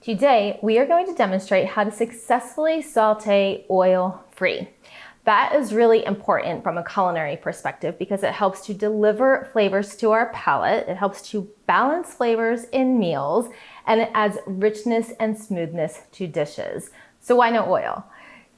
Today, we are going to demonstrate how to successfully saute oil-free. That is really important from a culinary perspective because it helps to deliver flavors to our palate, it helps to balance flavors in meals, and it adds richness and smoothness to dishes. So why no oil?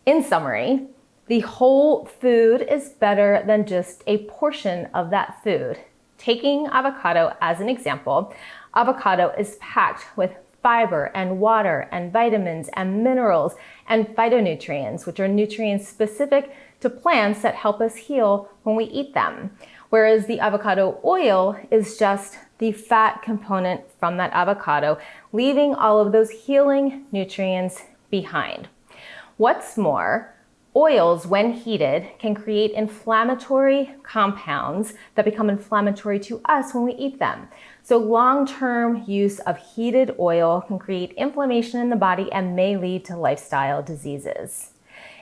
In summary, the whole food is better than just a portion of that food. Taking avocado as an example, avocado is packed with fiber and water and vitamins and minerals and phytonutrients, which are nutrients specific to plants that help us heal when we eat them. Whereas the avocado oil is just the fat component from that avocado, leaving all of those healing nutrients behind. What's more, oils, when heated, can create inflammatory compounds that become inflammatory to us when we eat them. So long-term use of heated oil can create inflammation in the body and may lead to lifestyle diseases.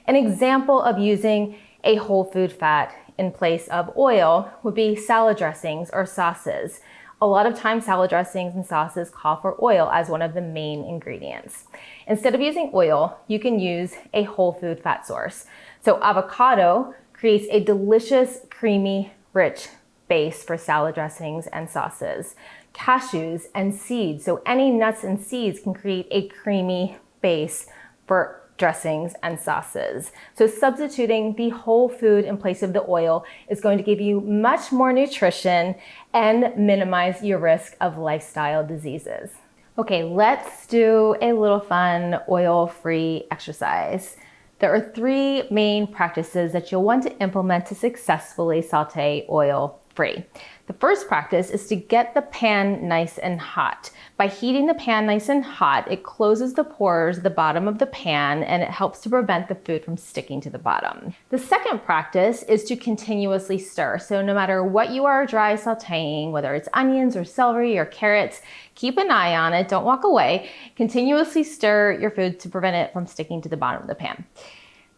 An example of using a whole food fat in place of oil would be salad dressings or sauces. A lot of times salad dressings and sauces call for oil as one of the main ingredients. Instead of using oil, you can use a whole food fat source. So avocado creates a delicious, creamy, rich base for salad dressings and sauces. Cashews and seeds, so any nuts and seeds can create a creamy base for dressings and sauces. So substituting the whole food in place of the oil is going to give you much more nutrition and minimize your risk of lifestyle diseases. Okay, let's do a little fun oil-free exercise. There are three main practices that you'll want to implement to successfully saute oil-free. The first practice is to get the pan nice and hot. By heating the pan nice and hot, it closes the pores at the bottom of the pan and it helps to prevent the food from sticking to the bottom. The second practice is to continuously stir. So no matter what you are dry sauteing, whether it's onions or celery or carrots, keep an eye on it, don't walk away. Continuously stir your food to prevent it from sticking to the bottom of the pan.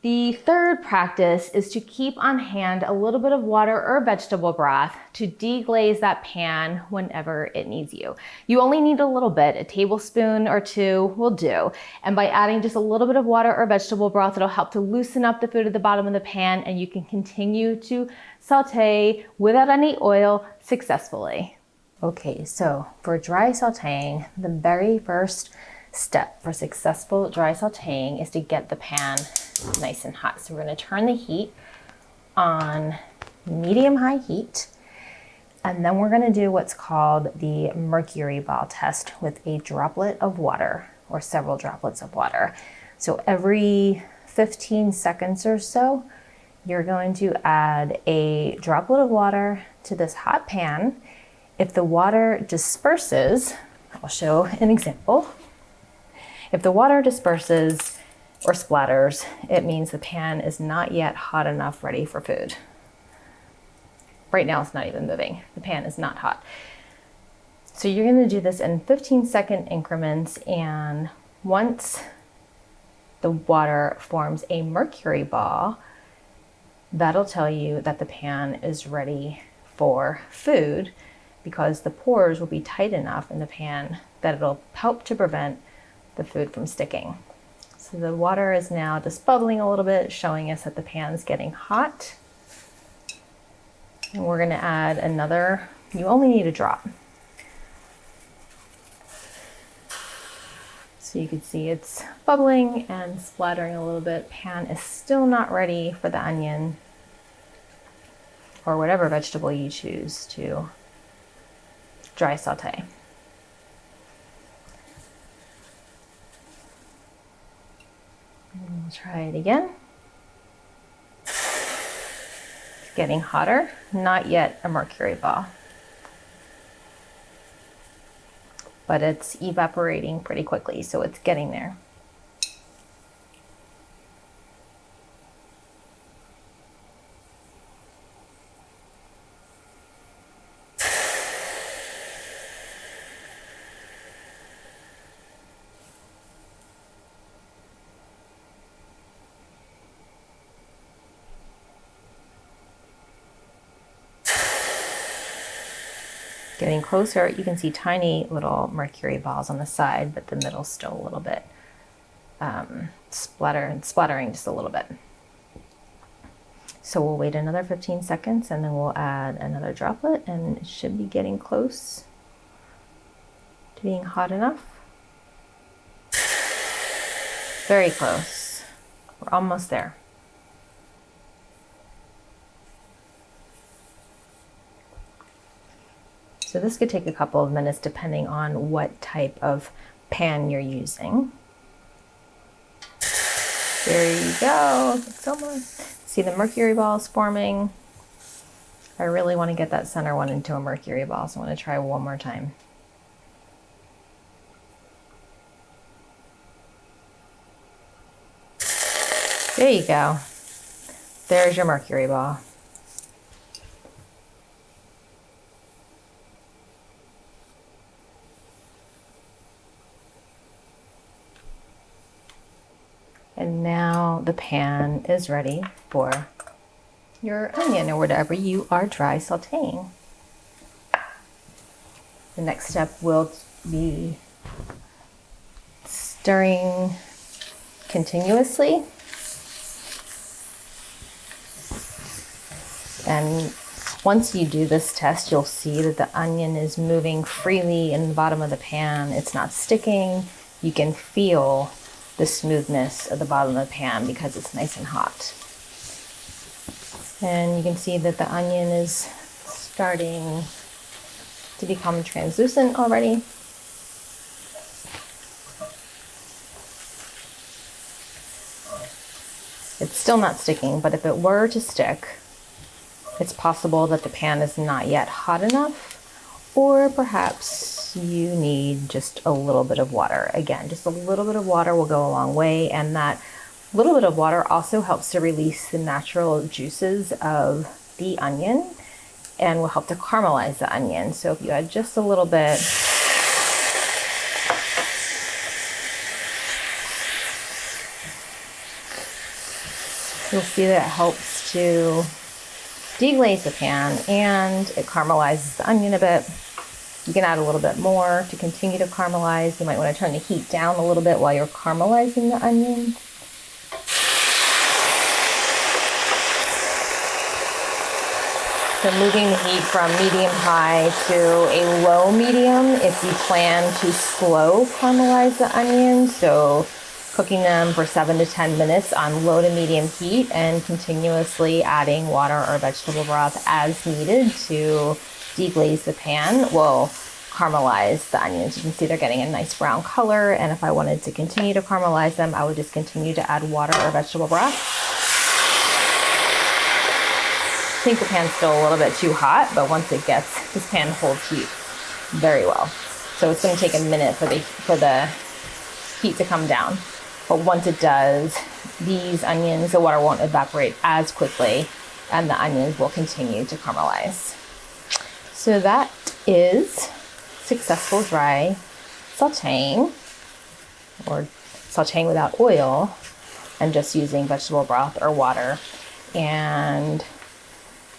The third practice is to keep on hand a little bit of water or vegetable broth to deglaze that pan whenever it needs you. You only need a little bit, a tablespoon or two will do. And by adding just a little bit of water or vegetable broth, it'll help to loosen up the food at the bottom of the pan and you can continue to saute without any oil successfully. Okay, so for dry sauteing, the very first step for successful dry sauteing is to get the pan nice and hot. So we're going to turn the heat on medium-high heat, and then we're going to do what's called the mercury ball test with a droplet of water or several droplets of water. So every 15 seconds or so, you're going to add a droplet of water to this hot pan. If the water disperses, I'll show an example. If the water disperses or splatters, it means the pan is not yet hot enough ready for food. Right now it's not even moving. The pan is not hot. So you're going to do this in 15-second increments, and once the water forms a mercury ball, that'll tell you that the pan is ready for food because the pores will be tight enough in the pan that it'll help to prevent the food from sticking. So the water is now just bubbling a little bit, showing us that the pan's getting hot. And we're going to add another, you only need a drop. So you can see it's bubbling and splattering a little bit. Pan is still not ready for the onion or whatever vegetable you choose to dry saute. We'll try it again. It's getting hotter, not yet a mercury ball, but it's evaporating pretty quickly, so it's getting there. getting closer. You can see tiny little mercury balls on the side, but the middle's still a little bit splattering just a little bit. So we'll wait another 15 seconds and then we'll add another droplet, and it should be getting close to being hot enough. Very close. We're almost there. So this could take a couple of minutes depending on what type of pan you're using. There you go. See the mercury balls forming? I really want to get that center one into a mercury ball, so I want to try one more time. There you go. There's your mercury ball. And now the pan is ready for your onion or whatever you are dry sautéing. The next step will be stirring continuously. And once you do this test, you'll see that the onion is moving freely in the bottom of the pan. It's not sticking. You can feel the smoothness of the bottom of the pan because it's nice and hot. And you can see that the onion is starting to become translucent already. It's still not sticking, but if it were to stick, it's possible that the pan is not yet hot enough, or perhaps you need just a little bit of water. Again, just a little bit of water will go a long way, and that little bit of water also helps to release the natural juices of the onion and will help to caramelize the onion. So if you add just a little bit, you'll see that it helps to deglaze the pan and it caramelizes the onion a bit. You can add a little bit more to continue to caramelize. You might want to turn the heat down a little bit while you're caramelizing the onion. So moving the heat from medium-high to a low-medium if you plan to slow caramelize the onions. So cooking them for 7 to 10 minutes on low to medium heat and continuously adding water or vegetable broth as needed to deglaze the pan will caramelize the onions. You can see they're getting a nice brown color, and if I wanted to continue to caramelize them, I would just continue to add water or vegetable broth. I think the pan's still a little bit too hot, but once it gets, this pan holds heat very well. So it's going to take a minute for the heat to come down. But once it does, these onions, the water won't evaporate as quickly and the onions will continue to caramelize. So that is successful dry sautéing, or sautéing without oil and just using vegetable broth or water. And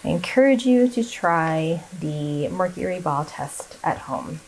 I encourage you to try the mercury ball test at home.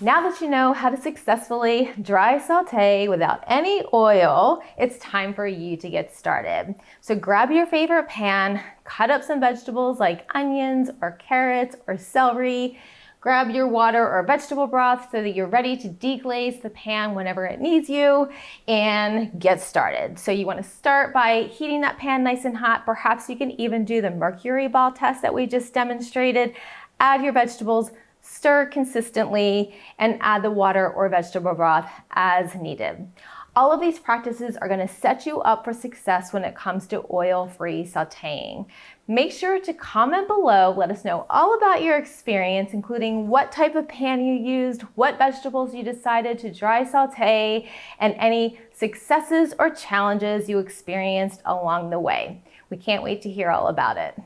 Now that you know how to successfully dry sauté without any oil, it's time for you to get started. So grab your favorite pan, cut up some vegetables like onions or carrots or celery, grab your water or vegetable broth so that you're ready to deglaze the pan whenever it needs you, and get started. So you want to start by heating that pan nice and hot. Perhaps you can even do the mercury ball test that we just demonstrated. Add your vegetables, stir consistently, and add the water or vegetable broth as needed. All of these practices are going to set you up for success when it comes to oil-free sautéing. Make sure to comment below, let us know all about your experience, including what type of pan you used, what vegetables you decided to dry sauté, and any successes or challenges you experienced along the way. We can't wait to hear all about it.